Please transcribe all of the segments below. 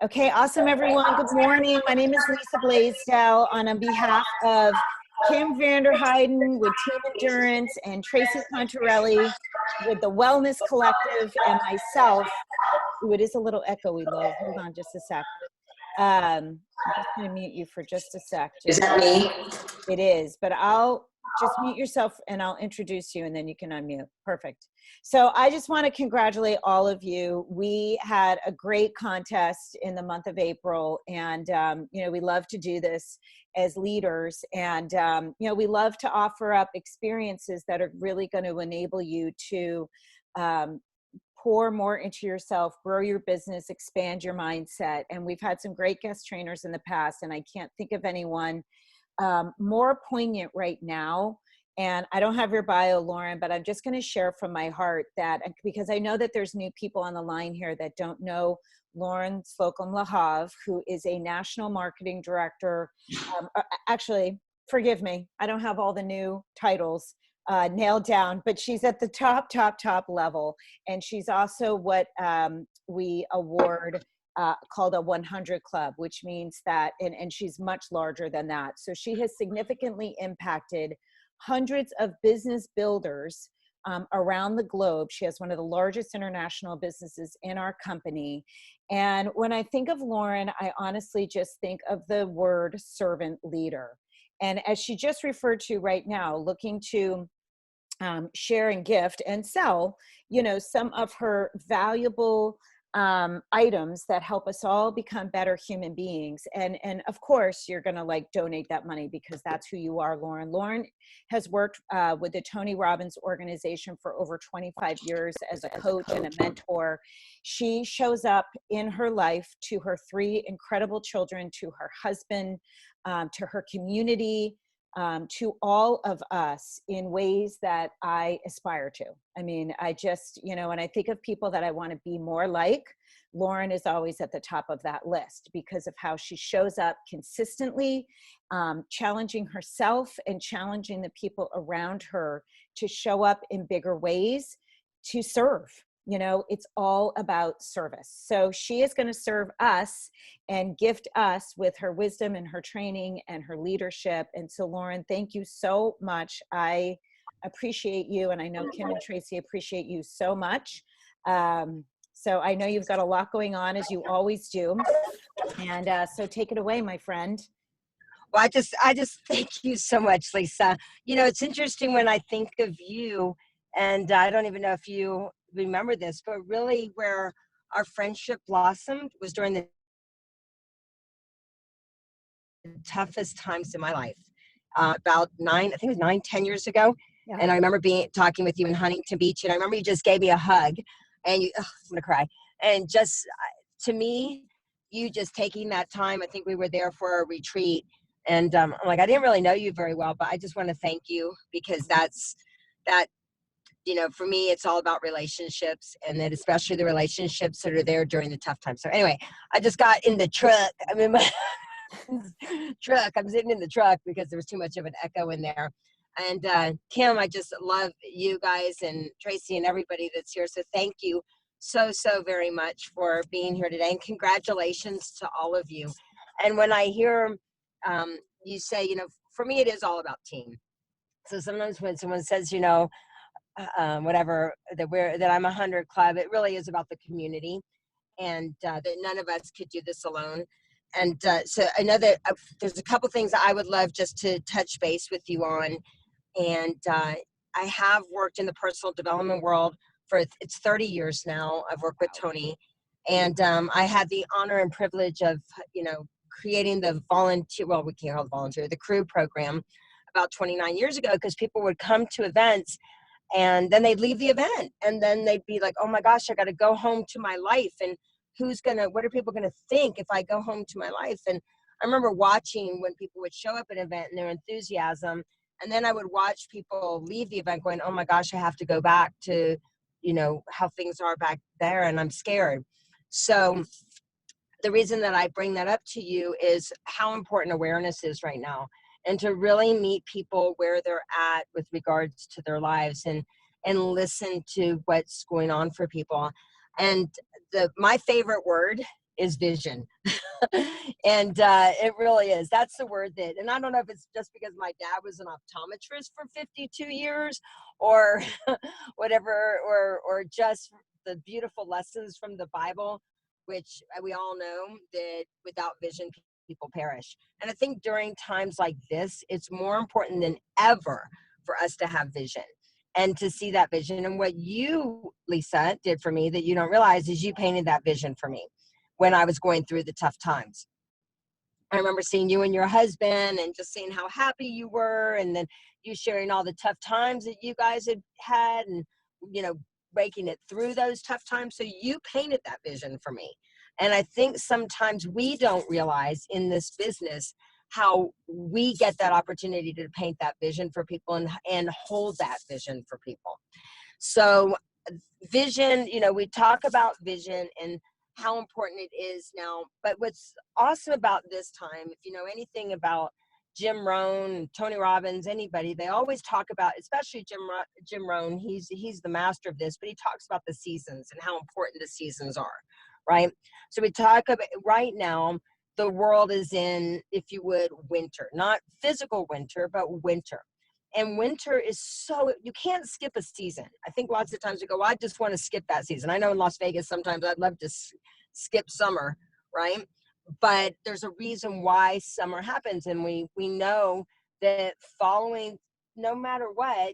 Okay, awesome, everyone. Good morning. My name is Lisa Blaisdell, and on behalf of Kim Vanderheiden with Team Endurance and Tracy Contarelli with the Wellness Collective and myself. Ooh, it is a little echoey, Lo. Hold on just a sec. I'm just going to mute you for just a sec. Is that me? It is, but I'll just mute yourself and I'll introduce you and then you can unmute. Perfect. So I just want to congratulate all of you. We had a great contest in the month of April, and we love to do this as leaders, and we love to offer up experiences that are really going to enable you to pour more into yourself, grow your business, expand your mindset. And we've had some great guest trainers in the past, and I can't think of anyone more poignant right now. And I don't have your bio, Loren, but I'm just going to share from my heart that, because I know that there's new people on the line here that don't know Loren Lahav, who is a national marketing director. Actually, forgive me, I don't have all the new titles nailed down, but she's at the top level. And she's also what we award called a 100 Club, which means that, and she's much larger than that. So she has significantly impacted hundreds of business builders around the globe. She has one of the largest international businesses in our company. And when I think of Loren, I honestly just think of the word servant leader. And as she just referred to right now, looking to share and gift and sell, some of her valuable items that help us all become better human beings. And of course, you're going to donate that money because that's who you are, Loren. Loren has worked with the Tony Robbins organization for over 25 years as a coach and a mentor. She shows up in her life to her 3 incredible children, to her husband, to her community, to all of us in ways that I aspire to. I mean, I just, when I think of people that I want to be more like, Loren is always at the top of that list because of how she shows up consistently, challenging herself and challenging the people around her to show up in bigger ways to serve. It's all about service. So she is going to serve us and gift us with her wisdom and her training and her leadership. And so, Loren, thank you so much. I appreciate you. And I know Kim and Tracy appreciate you so much. So I know you've got a lot going on, as you always do. And so take it away, my friend. Well, I just thank you so much, Lisa. It's interesting when I think of you, and I don't even know if you remember this, but really where our friendship blossomed was during the toughest times in my life. About 10 years ago. Yeah. And I remember talking with you in Huntington Beach, and I remember you just gave me a hug, and I'm gonna cry. And just to me, you just taking that time, I think we were there for a retreat, and I'm like, I didn't really know you very well, but I just want to thank you because that. For me, it's all about relationships, and then especially the relationships that are there during the tough times. So anyway, I just got in the truck. I'm in my truck. I'm sitting in the truck because there was too much of an echo in there. And Kim, I just love you guys and Tracy and everybody that's here. So thank you so very much for being here today. And congratulations to all of you. And when I hear you say, for me, it is all about team. So sometimes when someone says, whatever, that I'm 100 Club, it really is about the community, and that none of us could do this alone. And so I know that there's a couple things that I would love just to touch base with you on. And I have worked in the personal development world for it's 30 years now. I've worked with Tony, and I had the honor and privilege of creating the we can't call it volunteer, the crew program about 29 years ago, because people would come to events and then they'd leave the event, and then they'd be like, oh my gosh, I got to go home to my life. And what are people going to think if I go home to my life? And I remember watching when people would show up at an event and their enthusiasm. And then I would watch people leave the event going, oh my gosh, I have to go back to, how things are back there. And I'm scared. So the reason that I bring that up to you is how important awareness is right now, and to really meet people where they're at with regards to their lives, and listen to what's going on for people. And my favorite word is vision. And it really is. That's the word that, and I don't know if it's just because my dad was an optometrist for 52 years or whatever, or just the beautiful lessons from the Bible, which we all know that without vision, people perish. And I think during times like this, it's more important than ever for us to have vision and to see that vision. And what you, Lisa, did for me that you don't realize is you painted that vision for me when I was going through the tough times. I remember seeing you and your husband and just seeing how happy you were, and then you sharing all the tough times that you guys had had, and, you know, breaking it through those tough times. So you painted that vision for me. And I think sometimes we don't realize in this business how we get that opportunity to paint that vision for people and hold that vision for people. So vision, you know, we talk about vision and how important it is now. But what's awesome about this time, if you know anything about Jim Rohn, Tony Robbins, anybody, they always talk about, especially Jim Rohn, he's the master of this, but he talks about the seasons and how important the seasons are, right? So we talk about right now, the world is in, if you would, winter, not physical winter, but winter. And winter is so, you can't skip a season. I think lots of times we go, well, I just want to skip that season. I know in Las Vegas, sometimes I'd love to skip summer, right? But there's a reason why summer happens. And we know that following, no matter what,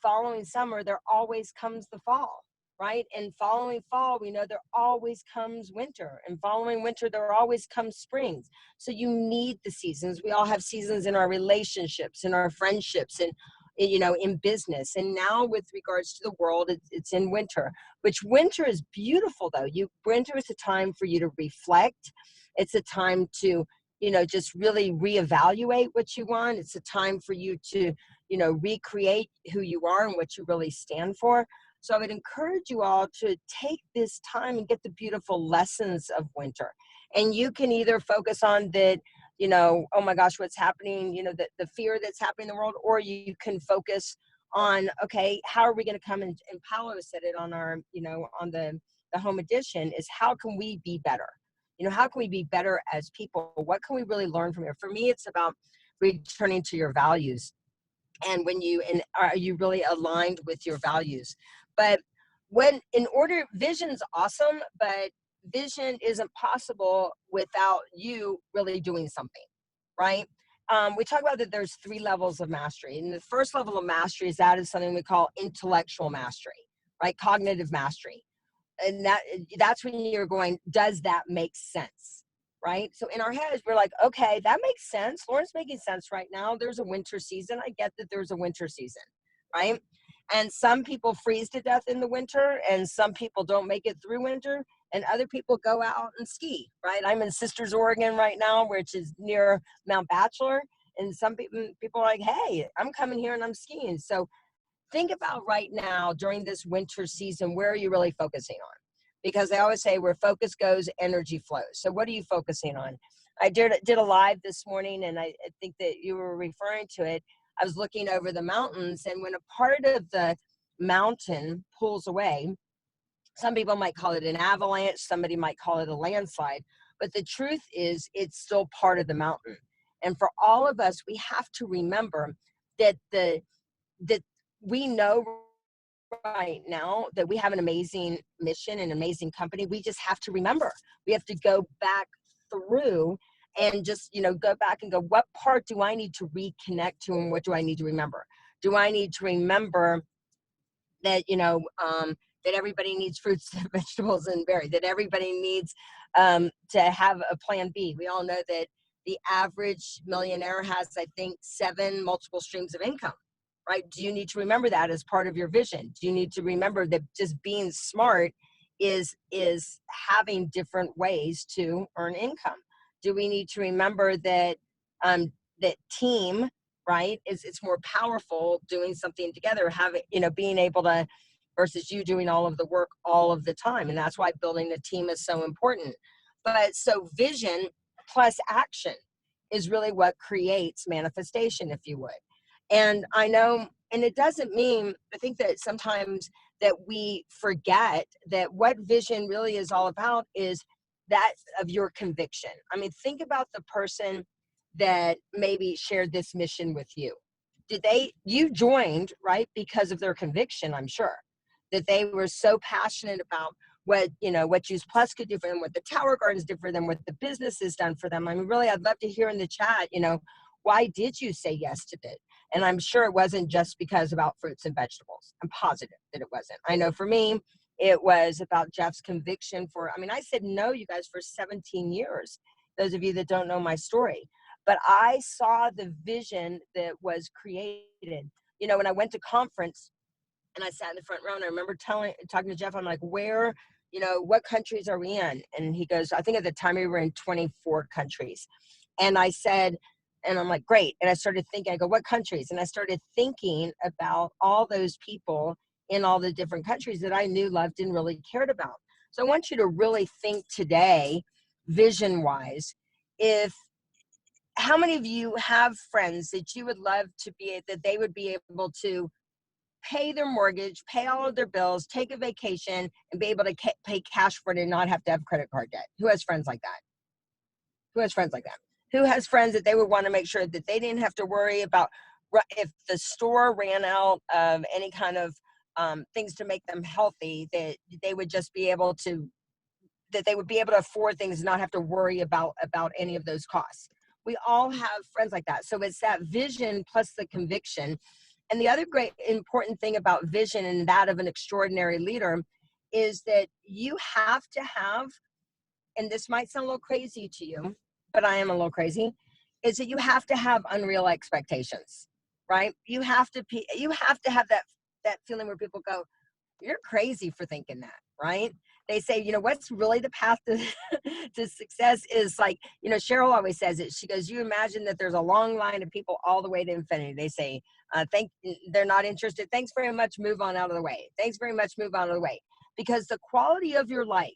following summer, there always comes the fall, right? And following fall, we know there always comes winter. And following winter, there always comes springs. So you need the seasons. We all have seasons in our relationships, in our friendships, and, you know, in business. And now with regards to the world, it's in winter, which winter is beautiful though. Winter is a time for you to reflect. It's a time to, you know, just really reevaluate what you want. It's a time for you to, you know, recreate who you are and what you really stand for. So I would encourage you all to take this time and get the beautiful lessons of winter. And you can either focus on that, you know, oh my gosh, what's happening, you know, the fear that's happening in the world, or you can focus on, okay, how are we going to come, and Paolo said it on our, you know, on the home edition, is how can we be better? You know, how can we be better as people? What can we really learn from here? For me, it's about returning to your values. And are you really aligned with your values? But vision's awesome, but vision isn't possible without you really doing something, right? We talk about that there's 3 levels of mastery. And the first level of mastery is something we call intellectual mastery, right? Cognitive mastery. And that's when you're going, does that make sense? Right? So in our heads, we're like, okay, that makes sense. Loren's making sense right now. There's a winter season. I get that there's a winter season, right? And some people freeze to death in the winter, and some people don't make it through winter, and other people go out and ski, right? I'm in Sisters, Oregon right now, which is near Mount Bachelor. And some people are like, hey, I'm coming here and I'm skiing. So think about right now during this winter season, where are you really focusing on? Because they always say where focus goes, energy flows. So what are you focusing on? I did a live this morning, and I think that you were referring to it. I was looking over the mountains, and when a part of the mountain pulls away, some people might call it an avalanche, somebody might call it a landslide, but the truth is it's still part of the mountain. And for all of us, we have to remember that that we know right now that we have an amazing mission and amazing company. We just have to remember, we have to go back through and just, you know, go back and go, what part do I need to reconnect to, and what do I need to remember? Do I need to remember that, you know, that everybody needs fruits and vegetables and berries, that everybody needs to have a plan B? We all know that the average millionaire has, I think, 7 multiple streams of income. Right? Do you need to remember that as part of your vision? Do you need to remember that just being smart is having different ways to earn income? Do we need to remember that that team, right, it's more powerful doing something together, having, you know, being able to, versus you doing all of the work all of the time. And that's why building a team is so important. But so vision plus action is really what creates manifestation, if you would. And I know, and it doesn't mean, I think that sometimes that we forget that what vision really is all about is that of your conviction. I mean, think about the person that maybe shared this mission with you. You joined, right, because of their conviction, I'm sure, that they were so passionate about what Juice Plus could do for them, what the Tower Gardens did for them, what the business has done for them. I mean, really, I'd love to hear in the chat, why did you say yes to it? And I'm sure it wasn't just because about fruits and vegetables. I'm positive that it wasn't. I know for me, it was about Jeff's conviction I said no, you guys, for 17 years. Those of you that don't know my story. But I saw the vision that was created. When I went to conference and I sat in the front row, and I remember talking to Jeff, I'm like, what countries are we in? And he goes, I think at the time we were in 24 countries. And I said, and I'm like, great. And I started thinking, I go, what countries? And I started thinking about all those people in all the different countries that I knew, loved, and really cared about. So I want you to really think today, vision-wise, how many of you have friends that you would love that they would be able to pay their mortgage, pay all of their bills, take a vacation, and be able to pay cash for it and not have to have credit card debt? Who has friends like that? Who has friends like that? Who has friends that they would want to make sure that they didn't have to worry about if the store ran out of any kind of things to make them healthy, that they would just be able to, that they would be able to afford things and not have to worry about any of those costs. We all have friends like that. So it's that vision plus the conviction. And the other great important thing about vision and that of an extraordinary leader is that you have to have, and this might sound a little crazy to you, but I am a little crazy, is that you have to have unreal expectations, right? You have to have that feeling where people go, you're crazy for thinking that, right? They say, what's really the path to, to success is like, Cheryl always says it. She goes, you imagine that there's a long line of people all the way to infinity. They say, they're not interested. Thanks very much. Move on out of the way. Thanks very much. Move on out of the way. Because the quality of your life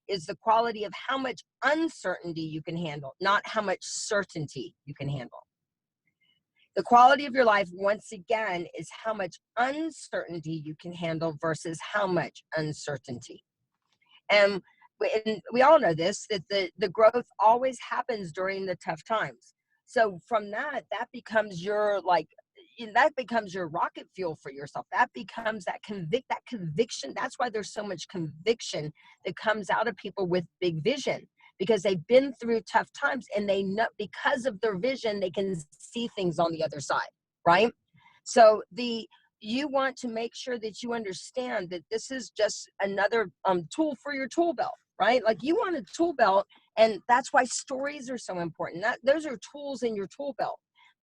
is the quality of how much uncertainty you can handle, not how much certainty you can handle. The quality of your life, once again, is how much uncertainty you can handle versus how much uncertainty. And we all know this, that the growth always happens during the tough times. So from that becomes your rocket fuel for yourself. That becomes that conviction. That's why there's so much conviction that comes out of people with big vision, because they've been through tough times and they know, because of their vision, they can see things on the other side, right? So you want to make sure that you understand that this is just another tool for your tool belt, right? Like you want a tool belt, and that's why stories are so important. Those are tools in your tool belt.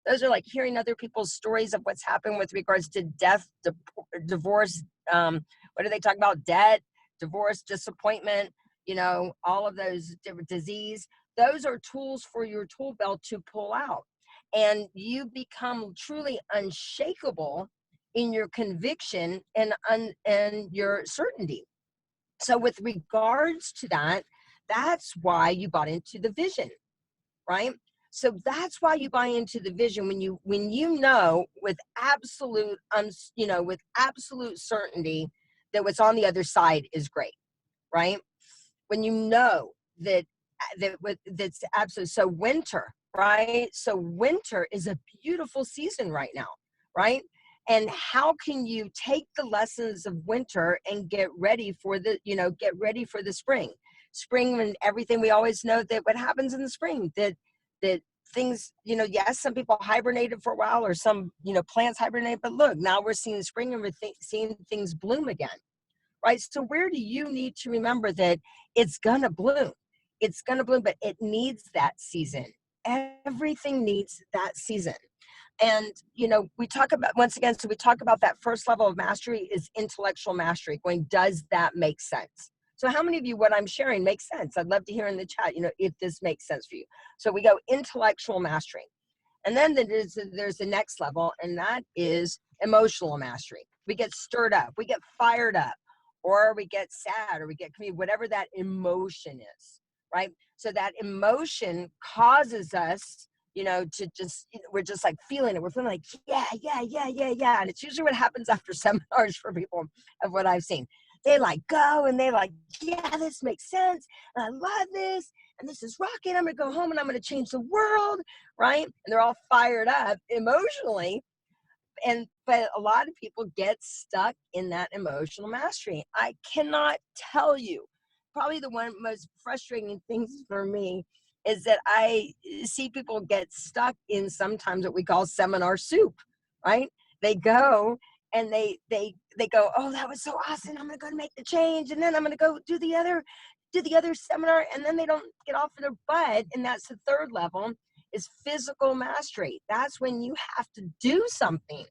Those are like hearing other people's stories of what's happened with regards to death, divorce, what do they talk about? Debt, divorce, disappointment, all of those different disease. Those are tools for your tool belt to pull out. And you become truly unshakable in your conviction and your certainty. So with regards to that, that's why you bought into the vision, right? So that's why you buy into the vision when you know with absolute with absolute certainty that what's on the other side is great, right? When you know that's absolute. So winter, right? So winter is a beautiful season right now, right? And how can you take the lessons of winter and get ready for the spring? Spring, and everything, we always know that what happens in the spring, that things, yes, some people hibernated for a while, or some, plants hibernate, but look, now we're seeing spring and we're seeing things bloom again, right? So where do you need to remember that it's gonna bloom? It's gonna bloom, but it needs that season. Everything needs that season. And, we talk about, once again, so we talk about that first level of mastery is intellectual mastery. Going, does that make sense? So how many of you, what I'm sharing makes sense? I'd love to hear in the chat, if this makes sense for you. So we go intellectual mastery. And then there's the next level, and that is emotional mastery. We get stirred up, we get fired up, or we get sad, or we get whatever that emotion is, right? So that emotion causes us, to just, we're just like feeling it. We're feeling like, yeah, yeah, yeah, yeah, yeah. And it's usually what happens after seminars for people of what I've seen. They like go and they like, yeah, this makes sense. And I love this. And this is rocking. I'm going to go home and I'm going to change the world. Right. And they're all fired up emotionally. But a lot of people get stuck in that emotional mastery. I cannot tell you, probably the one most frustrating things for me is that I see people get stuck in sometimes what we call seminar soup, right? They go and they go, oh, that was so awesome. I'm going to go make the change. And then I'm going to go do the other seminar. And then they don't get off of their butt. And that's the third level, is physical mastery. That's when you have to do something,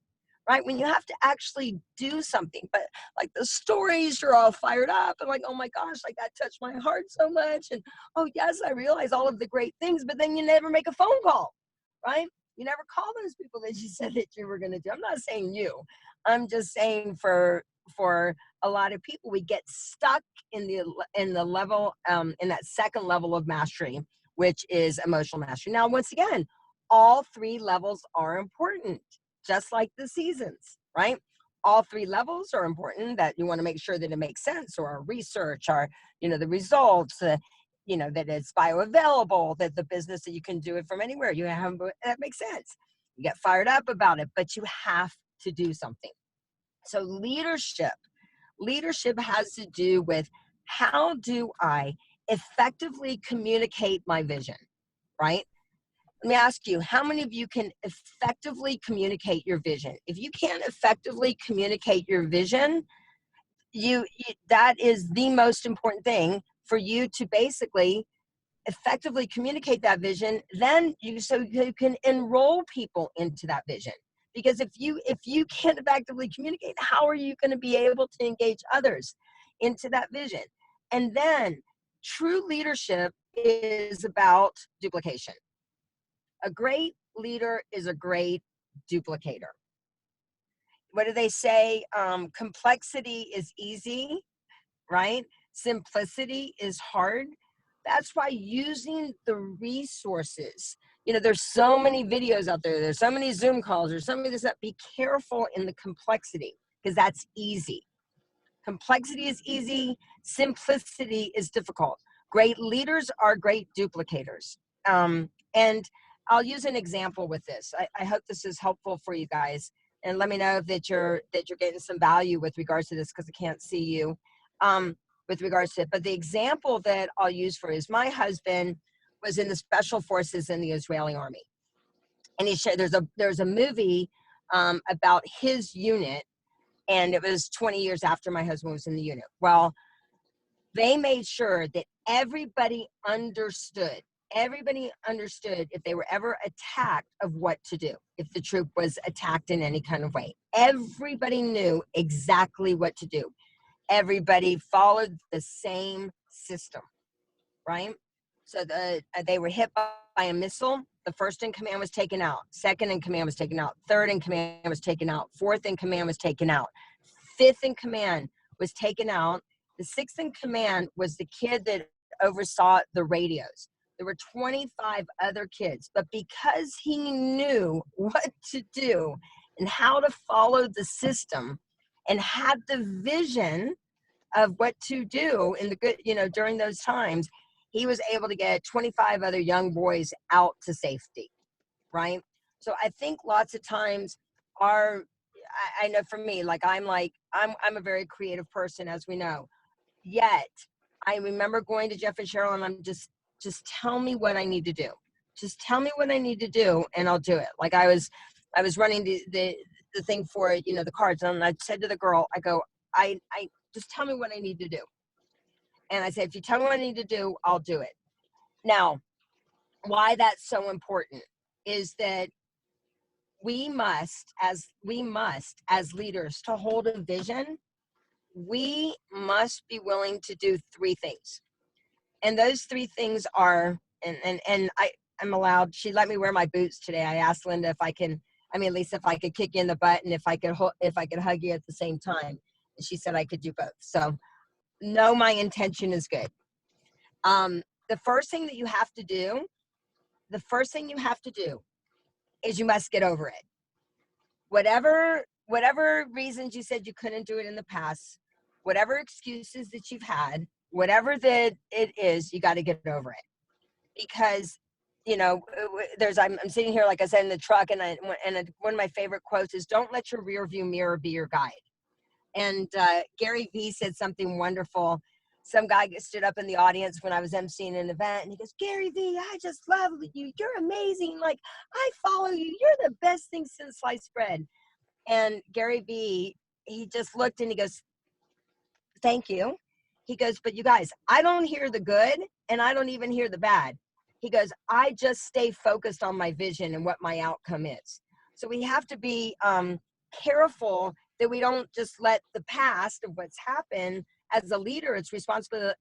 right? When you have to actually do something. But like the stories are all fired up and like, oh my gosh, like that touched my heart so much. And oh yes, I realize all of the great things, but then you never make a phone call, right? You never call those people that you said that you were going to do. I'm not saying you. I'm just saying for a lot of people, we get stuck in the level, in that second level of mastery, which is emotional mastery. Now, once again, all three levels are important, just like the seasons, right? All three levels are important, that you want to make sure that it makes sense, or our research, or, the results, that it's bioavailable, that the business, that you can do it from anywhere. That makes sense. You get fired up about it, but you have to do something. So leadership has to do with, how do I effectively communicate my vision, right? Let me ask you, how many of you can effectively communicate your vision? If you can't effectively communicate your vision, that is the most important thing for you to basically effectively communicate that vision. Then you can enroll people into that vision. Because if you can't effectively communicate, how are you going to be able to engage others into that vision? And then true leadership is about duplication. A great leader is a great duplicator. What do they say? Complexity is easy, right? Simplicity is hard. That's why using the resources, there's so many videos out there. There's so many Zoom calls. There's so many this, that. Be careful in the complexity, because that's easy. Complexity is easy. Simplicity is difficult. Great leaders are great duplicators. And I'll use an example with this. I hope this is helpful for you guys. And let me know that you're getting some value with regards to this, because I can't see you with regards to it. But the example that I'll use for is, my husband was in the special forces in the Israeli army. And he shared, there's a movie about his unit, and it was 20 years after my husband was in the unit. Well, they made sure that everybody understood if they were ever attacked, of what to do if the troop was attacked in any kind of way. Everybody knew exactly what to do. Everybody followed the same system, right? So they were hit by a missile. The first in command was taken out. Second in command was taken out. Third in command was taken out. Fourth in command was taken out. Fifth in command was taken out. The sixth in command was the kid that oversaw the radios. There were 25 other kids, but because he knew what to do and how to follow the system and had the vision of what to do in the good, during those times, he was able to get 25 other young boys out to safety, right? So I think lots of times I know for me, I'm a very creative person, as we know. Yet I remember going to Jeff and Cheryl, and I'm just tell me what I need to do. Just tell me what I need to do, and I'll do it. Like I was running the thing for the cards, and I said to the girl, I go, I just tell me what I need to do. And I said, if you tell me what I need to do, I'll do it. Now, why that's so important is that we must, as leaders, to hold a vision, we must be willing to do three things. And those three things are, and I'm allowed, she let me wear my boots today. I asked Linda if I can, Lisa, if I could kick you in the butt and if I could hug you at the same time. And she said I could do both. So no, my intention is good. The first thing that you have to do the first thing you have to do is you must get over it. Whatever reasons you said you couldn't do it in the past, whatever excuses that you've had, whatever that it is, you got to get over it. Because, you know, I'm sitting here, like I said, in the truck, and one of my favorite quotes is, don't let your rear view mirror be your guide. And Gary Vee said something wonderful. Some guy stood up in the audience when I was emceeing an event, and he goes, Gary Vee, I just love you. You're amazing. Like, I follow you. You're the best thing since sliced bread. And Gary Vee, he just looked and he goes, thank you. He goes, but you guys, I don't hear the good and I don't even hear the bad. He goes, I just stay focused on my vision and what my outcome is. So we have to be careful that we don't just let the past of what's happened. As a leader, it's responsible.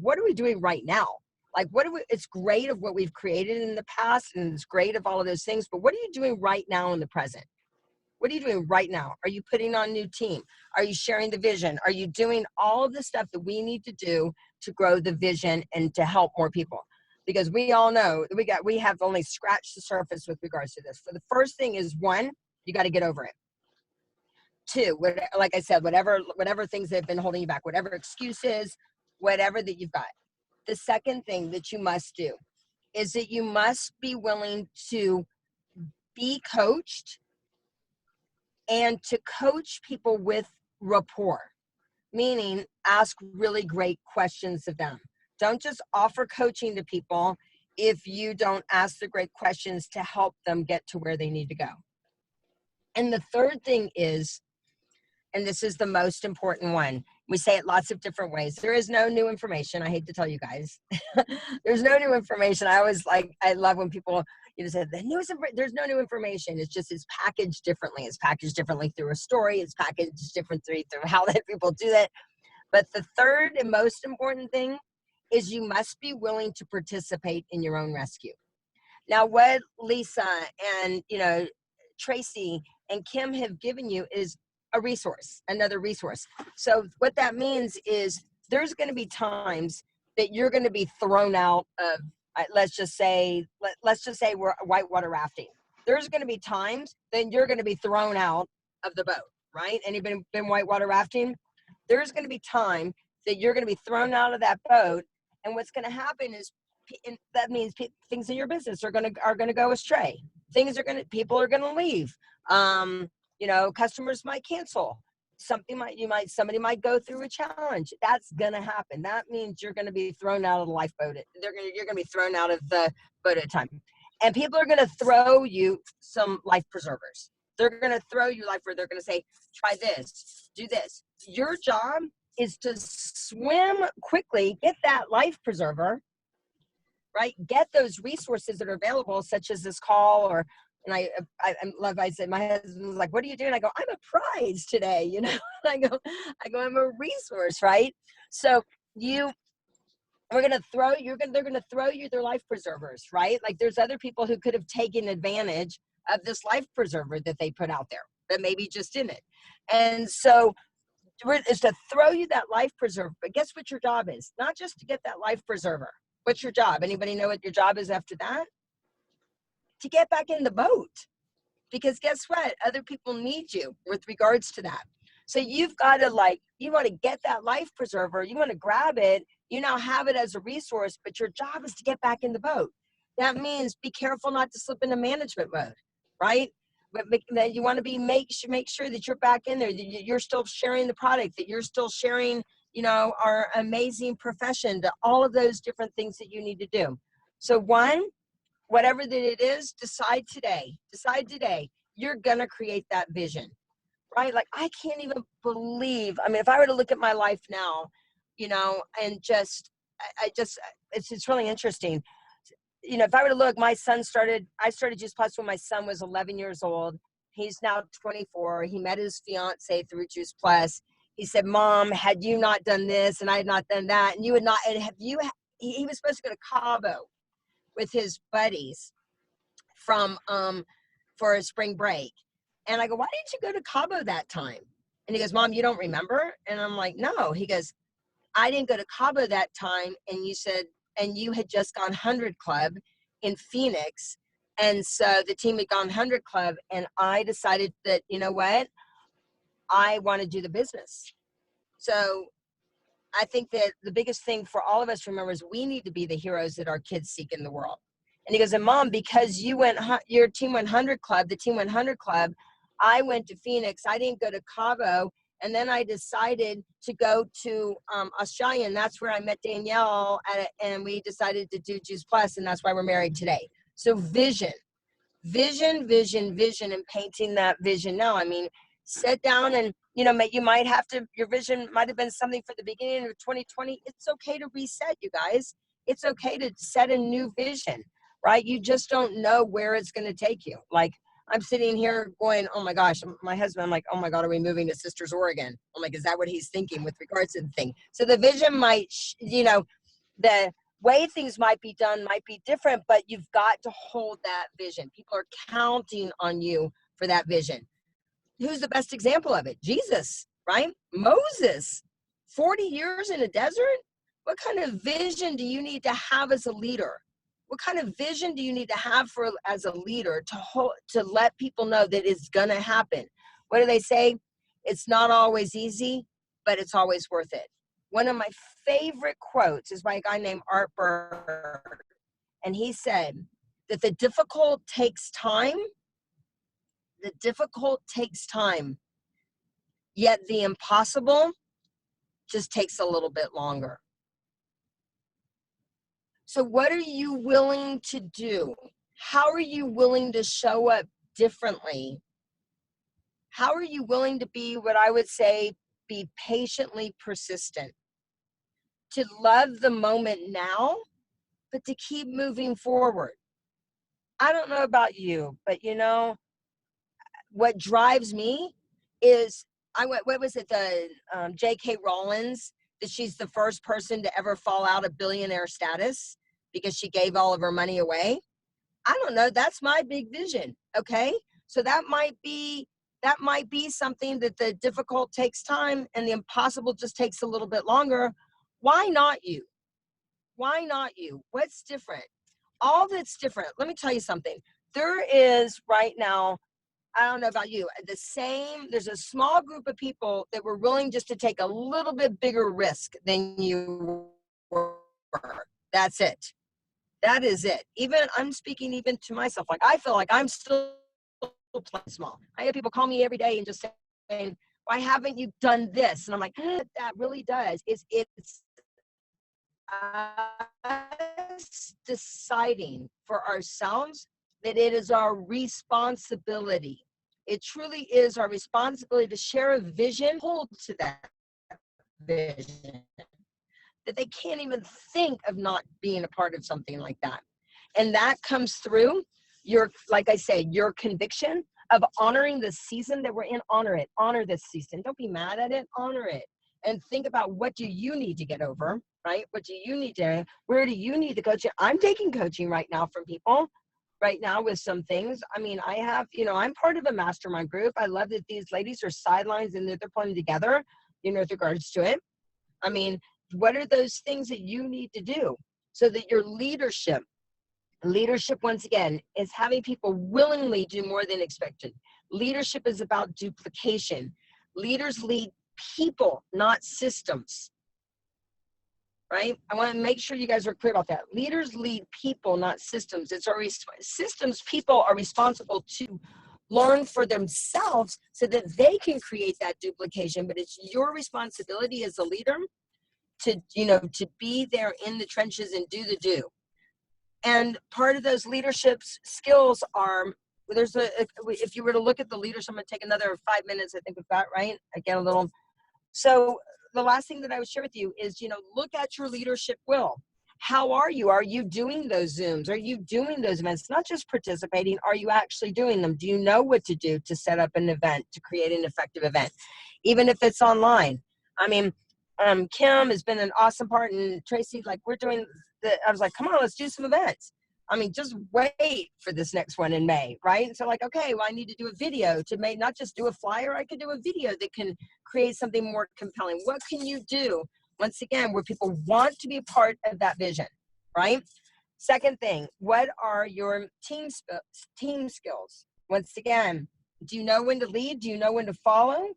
What are we doing right now? Like, it's great of what we've created in the past, and it's great of all of those things, but what are you doing right now in the present? What are you doing right now? Are you putting on a new team? Are you sharing the vision? Are you doing all of the stuff that we need to do to grow the vision and to help more people? Because we all know that we have only scratched the surface with regards to this. So the first thing is, one, you got to get over it. Two, like I said, whatever things that have been holding you back, whatever excuses, whatever that you've got. The second thing that you must do is that you must be willing to be coached and to coach people with rapport, meaning ask really great questions of them. Don't just offer coaching to people if you don't ask the great questions to help them get to where they need to go. And the third thing is, and this is the most important one, we say it lots of different ways. There is no new information. I hate to tell you guys. There's no new information. I love when people, say there's no new information. It's packaged differently. It's packaged differently through a story. It's packaged differently through how that people do that. But the third and most important thing is you must be willing to participate in your own rescue. Now, what Lisa and, Tracy and Kim have given you is a resource, another resource. So what that means is there's going to be times that you're going to be thrown out of, let's just say we're whitewater rafting. There's going to be times that you're going to be thrown out of the boat, right? Anybody been whitewater rafting? There's going to be time that you're going to be thrown out of that boat. And what's going to happen is that means things in your business are going to go astray. People are going to leave. Customers might cancel. Somebody might go through a challenge. That's going to happen. That means you're going to be thrown out of the lifeboat. You're going to be thrown out of the boat at a time. And people are going to throw you some life preservers. They're going to throw you they're going to say, try this, do this. Your job is to swim quickly, get that life preserver, right? Get those resources that are available, such as this call and I love, I said, my husband was like, what are you doing? I go, I'm a prize today, I go, I'm a resource, right? So they're going to throw you their life preservers, right? Like there's other people who could have taken advantage of this life preserver that they put out there, but maybe just in it. And so it's to throw you that life preserver, but guess what your job is? Not just to get that life preserver. What's your job? Anybody know what your job is after that? To get back in the boat, because guess what? Other people need you with regards to that. So you've got to you want to get that life preserver, you want to grab it, you now have it as a resource, but your job is to get back in the boat. That means be careful not to slip into management mode, right? But that you want to make sure that you're back in there, that you're still sharing the product, that you're still sharing, our amazing profession, to all of those different things that you need to do. So one, whatever that it is, decide today, you're going to create that vision, right? Like, I can't even believe, if I were to look at my life now, and it's really interesting. If I were to look, I started Juice Plus when my son was 11 years old. He's now 24. He met his fiance through Juice Plus. He said, Mom, had you not done this and I had not done that, and you had not, and he was supposed to go to Cabo with his buddies for a spring break. And I go, why didn't you go to Cabo that time? And he goes, Mom, you don't remember? And I'm like, no. He goes, I didn't go to Cabo that time. And you said, and you had just gone 100 Club in Phoenix. And so the team had gone 100 Club, and I decided that, you know what, I want to do the business. So I think that the biggest thing for all of us to remember is we need to be the heroes that our kids seek in the world. And he goes, and Mom, because your team 100 Club, the team 100 Club, I went to Phoenix. I didn't go to Cabo. And then I decided to go to Australia, and that's where I met Danielle, and we decided to do Juice Plus, and that's why we're married today. So vision, and painting that vision now. I mean, sit down and, you know, you might have to, your vision might have been something for the beginning of 2020. It's okay to reset, you guys. It's okay to set a new vision, right? You just don't know where it's going to take you. Like, I'm sitting here going, oh my gosh, my husband, I'm like, oh my God, are we moving to Sisters, Oregon? I'm like, is that what he's thinking with regards to the thing? So the vision might, you know, the way things might be done might be different, but you've got to hold that vision. People are counting on you for that vision. Who's the best example of it? Jesus, right? Moses, 40 years in a desert. What kind of vision do you need to have as a leader? What kind of vision do you need to have as a leader to let people know that it's gonna happen? What do they say? It's not always easy, but it's always worth it. One of my favorite quotes is by a guy named Art Bird, and he said that the difficult takes time, yet the impossible just takes a little bit longer. So what are you willing to do? How are you willing to show up differently? How are you willing to be what I would say, be patiently persistent? To love the moment now, but to keep moving forward. I don't know about you, but you know, what drives me is, what was it, the J.K. Rowling's, that she's the first person to ever fall out of billionaire status because she gave all of her money away. I don't know. That's my big vision. Okay. So that might be something, that the difficult takes time and the impossible just takes a little bit longer. Why not you? Why not you? What's different? All that's different. Let me tell you something. There is right now, I don't know about you, there's a small group of people that were willing just to take a little bit bigger risk than you were. That's it. That is it. Even, I'm speaking even to myself. Like, I feel like I'm still playing small. I have people call me every day and just saying, why haven't you done this? And I'm like, that really does. It's us deciding for ourselves that it is our responsibility. It truly is our responsibility to share a vision, hold to that vision, that they can't even think of not being a part of something like that. And that comes through like I said, your conviction of honoring the season that we're in. Honor it. Honor this season. Don't be mad at it. Honor it. And think about, what do you need to get over, right? What do you need to, where do you need the coaching? I'm taking coaching right now from people right now with some things. I mean, I have, you know, I'm part of a mastermind group. I love that these ladies are sidelines and that they're pulling together, you know, with regards to it. I mean, what are those things that you need to do so that your leadership, once again, is having people willingly do more than expected. Leadership is about duplication. Leaders lead people, not systems, right? I want to make sure you guys are clear about that. Leaders lead people, not systems. It's our systems. People are responsible to learn for themselves so that they can create that duplication, but it's your responsibility as a leader to, you know, to be there in the trenches and do the do. And part of those leadership skills are, if you were to look at the leadership, I'm going to take another 5 minutes, I think we've got, right? Again, a little. So the last thing that I would share with you is, you know, look at your leadership will. How are you? Are you doing those Zooms? Are you doing those events? Not just participating. Are you actually doing them? Do you know what to do to set up an event, to create an effective event, even if it's online? I mean, Kim has been an awesome part, and Tracy, like, we're doing I was like, come on, let's do some events. I mean, just wait for this next one in May, right? And so like, okay, well, I need to do a video to make, not just do a flyer, I could do a video that can create something more compelling. What can you do, once again, where people want to be a part of that vision, right? Second thing, what are your team skills? Once again, do you know when to lead? Do you know when to follow?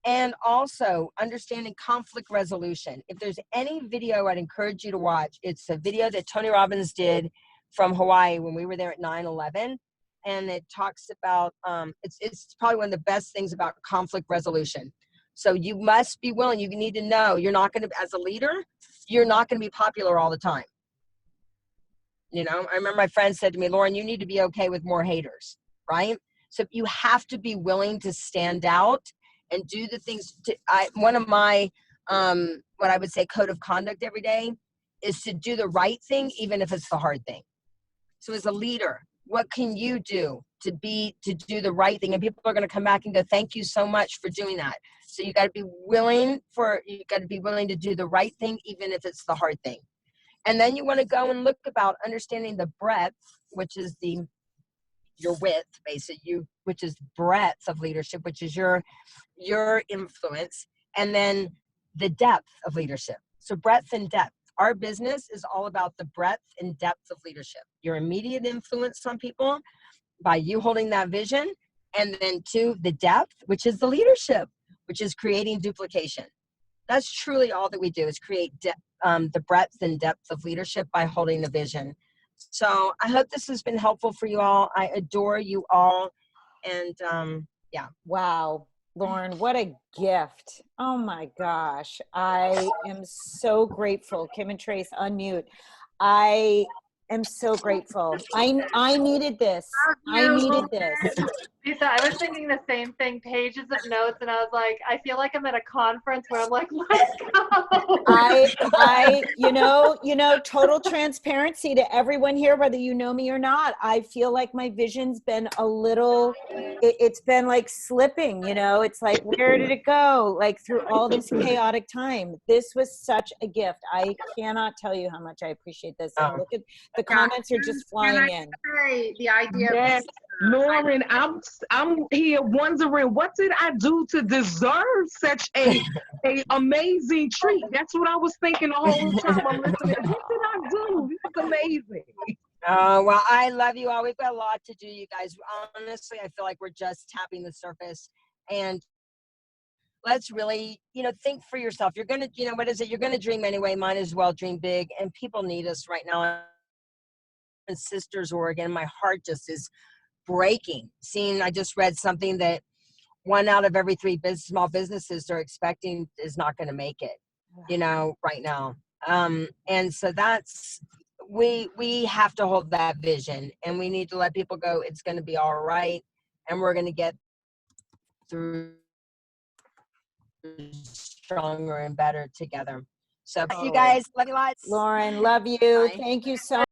And also understanding conflict resolution. If there's any video I'd encourage you to watch, it's a video that Tony Robbins did from Hawaii when we were there at 9/11. And it talks about, it's probably one of the best things about conflict resolution. So you must be willing, you need to know you're not going to, as a leader, you're not going to be popular all the time. You know, I remember my friend said to me, Loren, you need to be okay with more haters, right? So you have to be willing to stand out and do the things. One of my, what I would say code of conduct every day is to do the right thing, even if it's the hard thing. So as a leader, what can you do to do the right thing? And people are going to come back and go, thank you so much for doing that. So you got to be willing to do the right thing, even if it's the hard thing. And then you want to go and look about understanding the breadth, which is your width, basically, which is breadth of leadership, which is your influence, and then the depth of leadership. So breadth and depth. Our business is all about the breadth and depth of leadership. Your immediate influence on people by you holding that vision, and then two, the depth, which is the leadership, which is creating duplication. That's truly all that we do, is create the breadth and depth of leadership by holding the vision. So I hope this has been helpful for you all. I adore you all. And yeah. Wow. Loren, what a gift. Oh my gosh. I am so grateful. Kim and Trace, unmute. I am so grateful. I needed this. I needed this. Lisa, I was thinking the same thing, pages of notes, and I was like, I feel like I'm at a conference where I'm like, let's go. You know, total transparency to everyone here, whether you know me or not. I feel like my vision's been a little, it's been like slipping, you know, it's like, where did it go? Like through all this chaotic time, this was such a gift. I cannot tell you how much I appreciate this. And look at the comments are just flying in. The idea yes. Loren, I'm here wondering, what did I do to deserve such a amazing treat? That's what I was thinking the whole time I'm listening. What did I do? This is amazing. Well, I love you all. We've got a lot to do, you guys. Honestly, I feel like we're just tapping the surface. And let's really, think for yourself. You're going to, what is it? You're going to dream anyway. Might as well dream big. And people need us right now. In Sisters, Oregon, my heart just is breaking. I just read something that 1 out of every 3 small businesses are expecting is not going to make it, right now. And so we have to hold that vision, and we need to let people go, it's going to be all right. And we're going to get through stronger and better together. So you guys, love you lots. Loren, love you. Bye. Thank you so